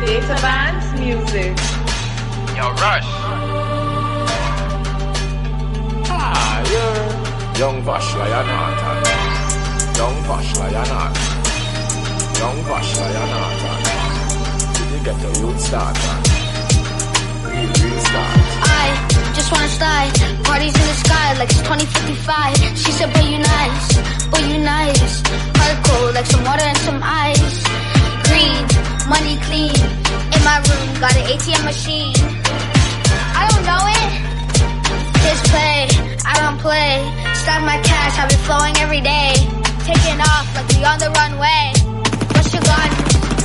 Data Bands Music. Yo, Rush. Yeah. Young Vash Lion. Young Vash Lion. Young Vash Lion. Did you get the youth starter? Real start. I just wanna slide, parties in the sky like it's 2055. She said, but you nice, hardcore like some water and some ice. Green, money clean, in my room got an ATM machine. I don't know it, just play, I don't play. Stack my cash, I be flowing every day. Taking off like we on the runway. What's your gun?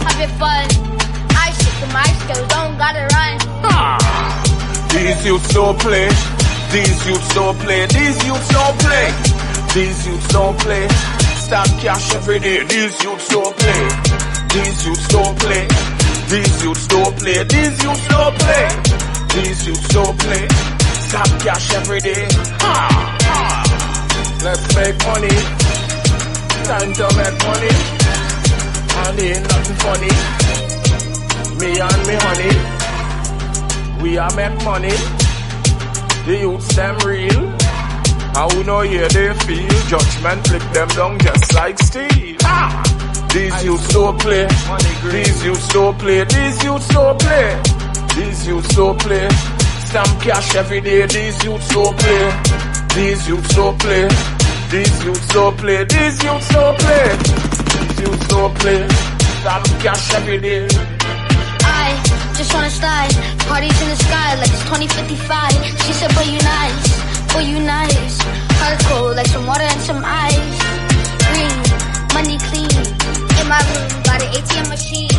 Have it fun. I stick to my skills, don't gotta run. These youths don't play. These youths don't play. These youths don't play. These youths don't play. Stack cash every day. These youths don't play. These youths don't play. These youths don't play. These youths don't play. These youths don't play. Stack cash every day. Let's make money. Time to make money. And ain't nothing funny. Me and me honey. We are make money. The youths them real. And we know here they feel. Judgment flick them down just like steel. These youths don't play. These youths don't play. These youths don't play. These youths don't play. Stamp cash every day. These youths don't play. These youths don't play. These youths don't play. These youths don't play. These youths don't play. Stamp cash every day. I just wanna slide, parties in the sky like it's 2055. She said, but you nice, hardcore like some water and some ice. Green, money clean, in my room got an ATM machine.